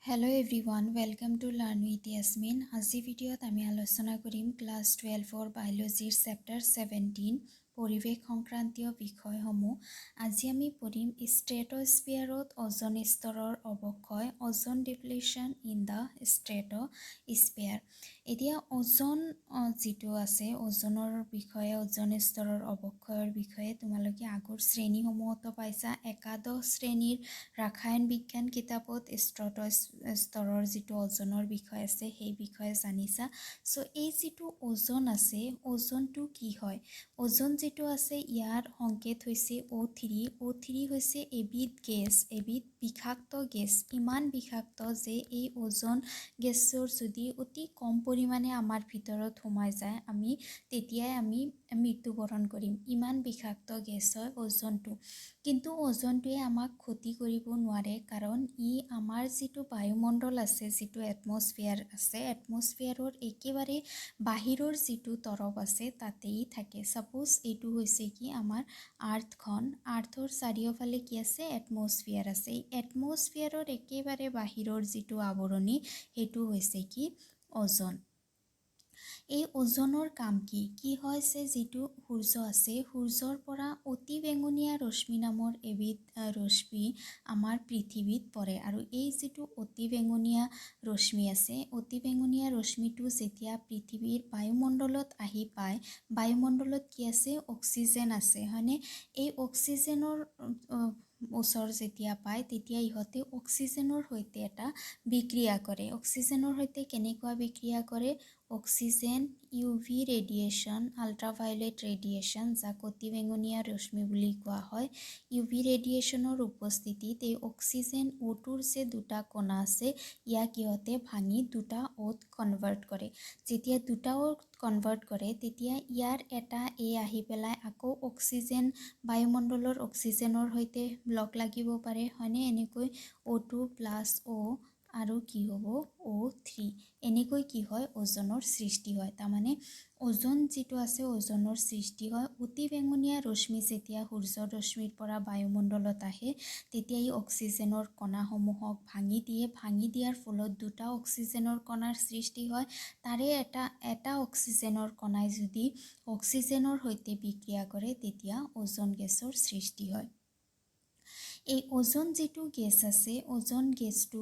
Hello everyone, welcome to Learn with Yasmin. আজি ভিডিঅ'ত আমি আলোচনা কৰিম ক্লাছ 12 বায়োলজিৰ চেপ্টাৰ 17 পৰিৱেশ সংক্ৰান্তীয় বিষয়সমূহ। আজি আমি পঢ়িম ষ্ট্ৰেটোস্ফিয়াৰত ওজন স্তৰৰ অৱক্ষয়, ওজন ডিপ্লিশ্যন ইন দ্য ষ্ট্ৰেটোস্ফিয়াৰ। এতিয়া ওজন যিটো আছে ওজনৰ বিষয়ে, ওজন স্তৰৰ অৱক্ষয়ৰ বিষয়ে তোমালোকে আগৰ শ্ৰেণীসমূহতো পাইছা। একাদশ শ্ৰেণীৰ ৰাসায়ন বিজ্ঞান কিতাপত স্তৰৰ যিটো ওজনৰ বিষয় আছে সেই বিষয়ে জানিছা। এই যিটো ওজন আছে, ওজনটো কি হয়? ওজন যিটো আছে ইয়াৰ সংকেত হৈছে O3 হৈছে এবিধ গেছ, এবিধ বিষাক্ত গেছ, ইমান বিষাক্ত যে এই ওজন গেছৰ যদি অতি কম পৰিমাণে আমাৰ ভিতৰত সোমাই যায় তেতিয়াই আমি মৃত্যুবৰণ কৰিম। ইমান বিষাক্ত গেছ হয় ওজনটো। কিন্তু ওজনটোৱে আমাক ক্ষতি কৰিব নোৱাৰে, কাৰণ ই আমাৰ যিটো বায়ুমণ্ডল আছে, যিটো এটমছফিয়াৰ আছে, এটমছফিয়াৰৰ একেবাৰে বাহিৰৰ যিটো তৰফ আছে তাতেই থাকে। ছাপোজ এইটো হৈছে কি আমাৰ আৰ্থখন, আৰ্থৰ চাৰিওফালে কি আছে? এটমছফিয়াৰ আছে। এই এটমছফিয়াৰৰ একেবাৰে বাহিৰৰ যিটো আৱৰণি সেইটো হৈছে কি? ওজন। এই ওজনৰ কাম কি হৈছে? যিটো সূৰ্য আছে, সূৰ্যৰ পৰা অতি বেঙুনীয়া ৰশ্মি নামৰ এবিধ ৰশ্মি আমাৰ পৃথিৱীত পৰে, আৰু এই যিটো অতি বেঙুনীয়া ৰশ্মি আছে, অতি বেঙুনীয়া ৰশ্মিটো যেতিয়া পৃথিৱীৰ বায়ুমণ্ডলত আহি পায়, বায়ুমণ্ডলত কি আছে? অক্সিজেন আছে, হয়নে? এই অক্সিজেনৰ ওচৰ যেতিয়া পায় তেতিয়া ইহঁতে অক্সিজেনৰ সৈতে এটা বিক্ৰিয়া কৰে। অক্সিজেনৰ সৈতে কেনেকুৱা বিক্ৰিয়া কৰে? Oxygen, UV radiation, ultraviolet radiation, যাক অতি বেঙুনীয়া ৰশ্মি বুলি কোৱা হয়, UV ৰেডিয়েশ্যনৰ উপস্থিতিত এই অক্সিজেন O2ৰ যে দুটা কণা আছে ইয়াক ইহঁতে ভাঙি দুটা Oত কনভাৰ্ট কৰে। যেতিয়া দুটা Oত কনভাৰ্ট কৰে তেতিয়া ইয়াৰ এটা আহি পেলাই আকৌ অক্সিজেন, বায়ুমণ্ডলৰ অক্সিজেনৰ সৈতে লগ লাগিব পাৰে, হয়নে? এনেকৈ O2+O আৰু কি হ'ব? O3। এনেকৈ কি হয়? ওজনৰ সৃষ্টি হয়। তাৰমানে ওজন যিটো আছে ওজনৰ সৃষ্টি হয়। অতি বেঙুনীয়া ৰশ্মি যেতিয়া সূৰ্যৰ ৰশ্মিৰ পৰা বায়ুমণ্ডলত আহে তেতিয়া এই অক্সিজেনৰ কণাসমূহক ভাঙি দিয়ে। ভাঙি দিয়াৰ ফলত দুটা অক্সিজেনৰ কণাৰ সৃষ্টি হয়। তাৰে এটা অক্সিজেনৰ কণাই যদি অক্সিজেনৰ সৈতে বিক্ৰিয়া কৰে তেতিয়া ওজন গেছৰ সৃষ্টি হয়। এই ওজন যিটো গেছ আছে, ওজন গেছটো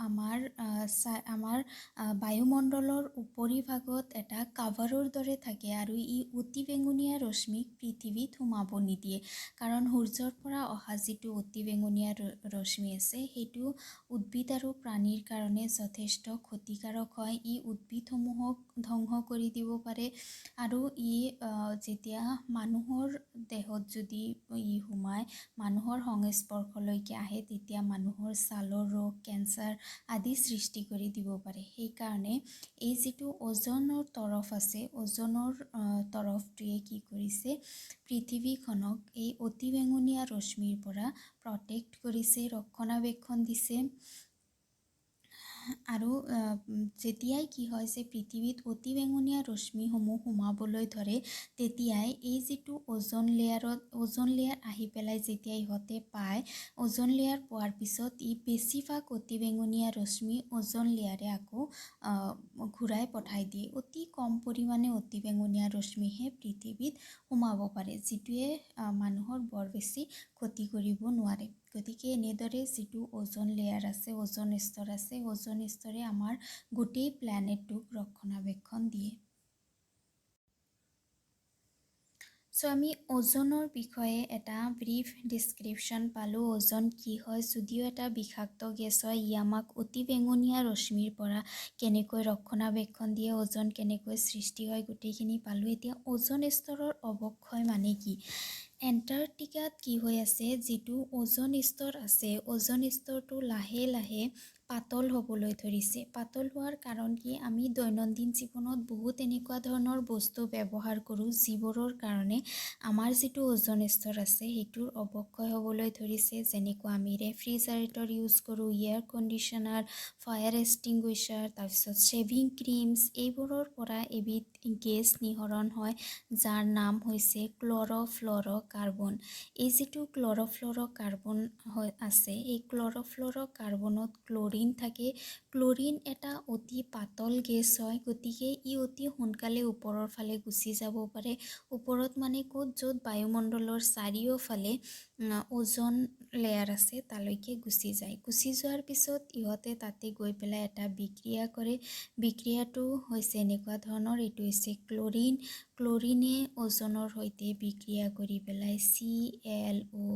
আমাৰ বায়ুমণ্ডলৰ উপৰিভাগত এটা কাভাৰৰ দৰে থাকে, আৰু ই অতি বেঙুনীয়া ৰশ্মিক পৃথিৱীত সোমাব নিদিয়ে। কাৰণ সূৰ্যৰ পৰা অহা যিটো অতি বেঙুনীয়া ৰশ্মি আছে সেইটো উদ্ভিদ আৰু প্ৰাণীৰ কাৰণে যথেষ্ট ক্ষতিকাৰক হয়। ই উদ্ভিদসমূহক ধ্বংস কৰি দিব পাৰে, আৰু ই যেতিয়া মানুহৰ দেহত যদি সোমায়, মানুহৰ সংস্পৰ্শলৈকে আহে তেতিয়া মানুহৰ ছালৰ ৰোগ, কেঞ্চাৰ আদি সৃষ্টি কৰি দিব পাৰে। সেইকাৰণে এই যিটো ওজনৰ তৰফ আছে, ওজনৰ তৰফটোৱে কি কৰিছে? পৃথিৱীখনক এই অতি বেঙুনীয়া ৰশ্মিৰ পৰা প্ৰটেক্ট কৰিছে, ৰক্ষণাবেক্ষণ দিছে। আৰু যেতিয়াই কি হয় যে পৃথিৱীত অতি বেঙুনীয়া ৰশ্মিসমূহ সোমাবলৈ ধৰে তেতিয়াই এই যিটো ওজন লেয়াৰ আহি পেলাই যেতিয়া ইহঁতে পায়, ওজন লেয়াৰ পোৱাৰ পিছত ই বেছিভাগ অতি বেঙুনীয়া ৰশ্মি ওজন লেয়াৰে আকৌ ঘূৰাই পঠাই দিয়ে। অতি কম পৰিমাণে অতি বেঙুনীয়া ৰশ্মিহে পৃথিৱীত সোমাব পাৰে, যিটোৱে মানুহৰ বৰ বেছি ক্ষতি কৰিব নোৱাৰে। গতিকে এনেদৰে যিটো ওজন লেয়াৰ আছে, ওজন স্তৰ আছে, ওজন স্তৰে আমাৰ গোটেই প্লেনেটটোক ৰক্ষণাবেক্ষণ দিয়ে। আমি ওজনৰ বিষয়ে এটা ব্ৰিফ ডিছক্ৰিপশ্যন পালোঁ। ওজন কি হয়? যদিও এটা বিষাক্ত গেছ হয়, ই আমাক অতি বেঙুনীয়া ৰশ্মিৰ পৰা কেনেকৈ ৰক্ষণাবেক্ষণ দিয়ে, ওজন কেনেকৈ সৃষ্টি হয়, গোটেইখিনি পালোঁ। এতিয়া ওজন স্তৰৰ অৱক্ষয় মানে কি? এণ্টাৰ্কটিকাত কি হৈ আছে? যিটো ওজন স্তৰ আছে, ওজন স্তৰটো লাহে লাহে পাতল হ'বলৈ ধৰিছে। পাতল হোৱাৰ কাৰণ কি? আমি দৈনন্দিন জীৱনত বহুত এনেকুৱা ধৰণৰ বস্তু ব্যৱহাৰ কৰোঁ যিবোৰৰ কাৰণে আমাৰ যিটো ওজন স্তৰ আছে সেইটোৰ অৱক্ষয় হ'বলৈ ধৰিছে। যেনেকুৱা আমি ৰেফ্ৰিজাৰেটৰ ইউজ কৰোঁ, এয়াৰ কণ্ডিশ্যনাৰ, ফায়াৰ এক্সটিংগুইশ্বাৰ, তাৰপিছত শ্বেভিং ক্ৰীমছ, এইবোৰৰ পৰা এবিধ গেছ নিঃসৰণ হয় যাৰ নাম হৈছে ক্লৰ'ফ্ল'ৰ'কাৰ্বন। এই যিটো ক্লৰ'ফ্ল'ৰ'কাৰ্বন আছে, এই ক্লৰ'ফ্ল'ৰ'কাৰ্বনত ক্ল'ৰিন ক্লৰিন থাকে। ক্লৰিন এটা অতি পাতল গেছ হয়, গতিকে ই অতি সোনকালে ওপৰৰ ফালে গুচি যাব পাৰে। ওপৰত মানে ক'ত য'ত বায়ুমণ্ডলৰ চাৰিওফালে ওজন লেয়াৰ আছে তালৈকে গুচি যায়। গুচি যোৱাৰ পিছত ইহঁতে তাতে গৈ পেলাই এটা বিক্ৰিয়া কৰে। বিক্ৰিয়াটো হৈছে এনেকুৱা ধৰণৰ, এইটো হৈছে ক্লৰিনে ওজনৰ সৈতে বিক্ৰিয়া কৰি পেলাই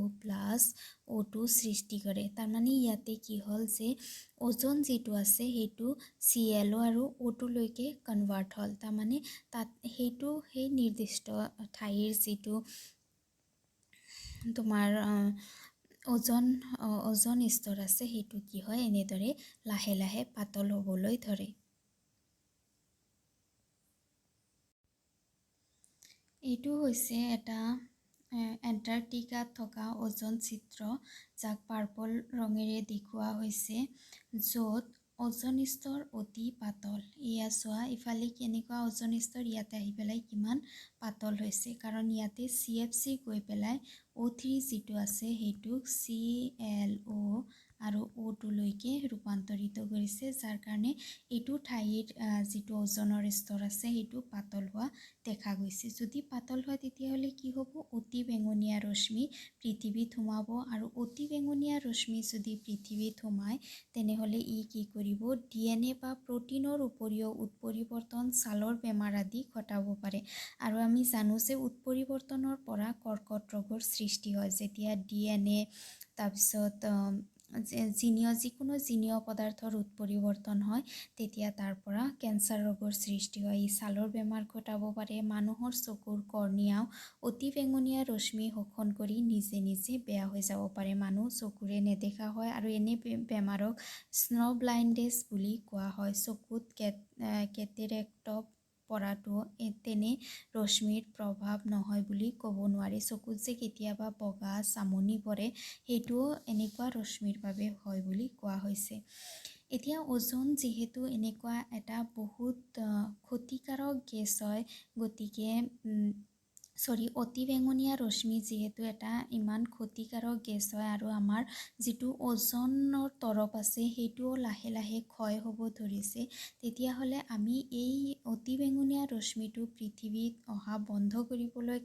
ClO+O2 সৃষ্টি কৰে। তাৰমানে ইয়াতে কি হ'ল যে ওজন যিটো আছে সেইটো ClO আৰু O2 লৈকে কনভাৰ্ট হ'ল। তাৰমানে তাত সেই নিৰ্দিষ্ট ঠাইৰ যিটো তোমাৰ ওজন স্তৰ আছে সেইটো কি হয় এনেদৰে লাহে লাহে পাতল হ'বলৈ ধৰে। এইটো হৈছে এটা এণ্টাৰ্কটিকাত থকা ওজন চিত্ৰ, যাক পাৰ্পল ৰঙেৰে দেখুওৱা হৈছে, য'ত ওজন স্তৰ অতি পাতল। এয়া চোৱা ইফালে কেনেকুৱা ওজন স্তৰ, ইয়াতে আহি পেলাই কিমান পাতল হৈছে, কাৰণ ইয়াতে CFC গৈ পেলাই O3 যিটো আছে সেইটোক ClO আৰু O2 লৈকে ৰূপান্তৰিত কৰিছে, যাৰ কাৰণে এইটো ঠাইৰ যিটো ওজনৰ স্তৰ আছে সেইটো পাতল হোৱা দেখা গৈছে। যদি পাতল হয় তেতিয়াহ'লে কি হ'ব, অতি বেঙুনীয়া ৰশ্মি পৃথিৱীত সোমাব, আৰু অতি বেঙুনীয়া ৰশ্মি যদি পৃথিৱীত সোমায় তেনেহ'লে ই কি কৰিব, DNA বা প্ৰটিনৰ উপৰিও উৎপৰিৱৰ্তন, ছালৰ বেমাৰ আদি ঘটাব পাৰে। আৰু আমি জানো যে উৎপৰিৱৰ্তনৰ পৰা কৰ্কট ৰোগৰ সৃষ্টি হয়। যেতিয়া DNA তাৰপিছত যিকোনো জিনীয় পদাৰ্থৰ উৎপৰিৱৰ্তন হয় তেতিয়া তাৰ পৰা কেঞ্চাৰ ৰোগৰ সৃষ্টি হয়। ই ছালৰ বেমাৰ ঘটাব পাৰে। মানুহৰ চকুৰ কৰ্ণিয়াও অতি বেঙুনীয়া ৰশ্মি শোষণ কৰি নিজে নিজে বেয়া হৈ যাব পাৰে। মানুহ চকুৰে নেদেখা হয়, আৰু এনে বেমাৰক স্ন' ব্লাইণ্ডনেছ বুলি কোৱা হয়। চকুত কেটেৰেক্ট পৰাটো তেনে ৰশ্মিৰ প্ৰভাৱ নহয় বুলি ক'ব নোৱাৰি। চকুত যে কেতিয়াবা বগা চামনি পৰে সেইটোও এনেকুৱা ৰশ্মিৰ বাবে হয় বুলি কোৱা হৈছে। এতিয়া ওজন যিহেতু এনেকুৱা এটা বহুত ক্ষতিকাৰক গেছ হয়, গতিকে অতি বেঙুনীয়া ৰশ্মি যিহেতু এটা ইমান ক্ষতিকাৰক গেছ হয়, আৰু আমাৰ যিটো ওজনৰ তৰপ আছে সেইটোও লাহে লাহে ক্ষয় হ'ব ধৰিছে, তেতিয়াহ'লে আমি এই অতি বেঙুনীয়া ৰশ্মিটো পৃথিৱীত অহা বন্ধ কৰিবলৈ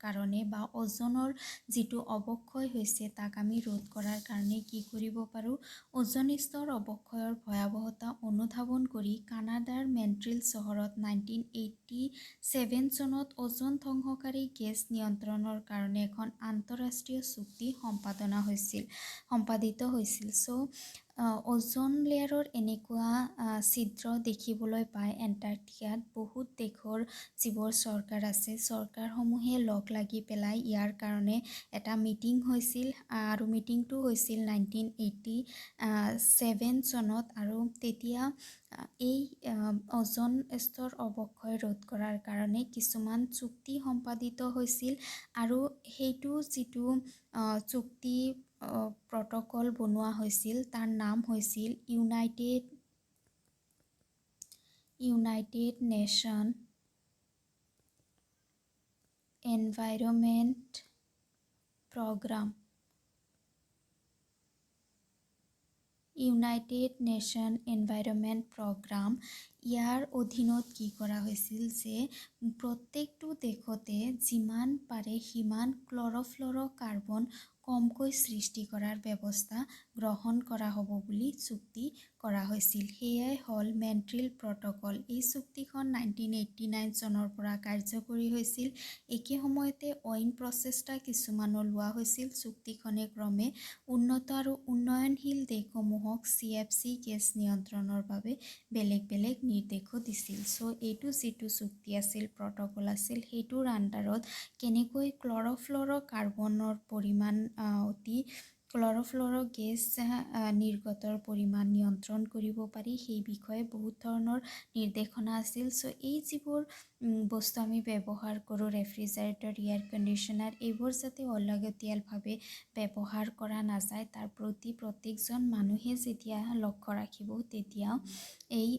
কাৰণে বা ওজনৰ যিটো অৱক্ষয় হৈছে তাক আমি ৰোধ কৰাৰ কাৰণে কি কৰিব পাৰোঁ, ওজন স্তৰ অৱক্ষয়ৰ ভয়াৱহতা অনুধাৱন কৰি কানাডাৰ মন্ট্ৰিল চহৰত 1987 চনত ওজন ধ্বংসকাৰী গেছ নিয়ন্ত্ৰণৰ কাৰণে এখন আন্তঃৰাষ্ট্ৰীয় চুক্তি সম্পাদিত হৈছিল। ওজন লেয়াৰৰ এনেকুৱা ছিদ্ৰ দেখিবলৈ পায় এণ্টাৰ্কটিকাত। বহুত দেশৰ যিবোৰ চৰকাৰ আছে, চৰকাৰসমূহে লগ লাগি পেলাই ইয়াৰ কাৰণে এটা মিটিং হৈছিল, আৰু মিটিংটো হৈছিল 1987 চনত। আৰু তেতিয়া এই ওজন স্তৰ অৱক্ষয় ৰোধ কৰাৰ কাৰণে কিছুমান চুক্তি সম্পাদিত হৈছিল, আৰু সেইটো যিটো চুক্তি প্ৰট'কল বনোৱা হৈছিল তাৰ নাম হৈছিল united nation environment programme. United nation environment programme, ইয়াৰ অধীনত কি কৰা হৈছিল যে প্ৰত্যেকটো দেশতে যিমান পাৰে সিমান ক্লৰ'ফ্ল'ৰ'কাৰ্বন কমকৈ সৃষ্টি কৰাৰ ব্যৱস্থা গ্ৰহণ কৰা হ'ব বুলি চুক্তি কৰা হৈছিল। সেয়াই হ'ল মন্ট্ৰিল প্ৰট'কল। এই চুক্তিখন 1989 চনৰ পৰা কাৰ্যকৰী হৈছিল। একে সময়তে অইন প্ৰচেষ্টা কিছুমানো লোৱা হৈছিল। চুক্তিখনে ক্ৰমে উন্নত আৰু উন্নয়নশীল দেশসমূহক CFC গেছ নিয়ন্ত্ৰণৰ বাবে বেলেগ বেলেগ নিৰ্দেশো দিছিল। এইটো যিটো চুক্তি আছিল, প্ৰট'কল আছিল, সেইটোৰ আণ্ডাৰত কেনেকৈ ক্লৰ'ফ্ল'ৰ'কাৰ্বনৰ পৰিমাণ ক্লৰ'ফ্ল'ৰ' গেছ নিৰ্গতৰ পৰিমাণ নিয়ন্ত্ৰণ কৰিব পাৰি সেই বিষয়ে বহুত ধৰণৰ নিৰ্দেশনা আছিল। এই যিবোৰ বস্তু আমি ব্যৱহাৰ কৰোঁ, ৰেফ্ৰিজাৰেটৰ, এয়াৰ কণ্ডিশ্যনাৰ, এইবোৰ যাতে অলাগতিয়ালভাৱে ব্যৱহাৰ কৰা নাযায় তাৰ প্ৰতি প্ৰত্যেকজন মানুহে যেতিয়া লক্ষ্য ৰাখিব তেতিয়া এই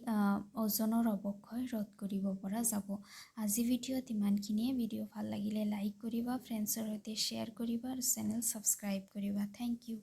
ওজনৰ অৱক্ষয় ৰোধ কৰিব পৰা যাব। আজি ভিডিঅ'ত ইমানখিনিয়ে। ভিডিঅ' ভাল লাগিলে লাইক কৰিবা, ফ্ৰেণ্ডছৰ সৈতে শ্বেয়াৰ কৰিবা, আৰু চেনেল ছাবস্ক্ৰাইব কৰিবা। Thank U.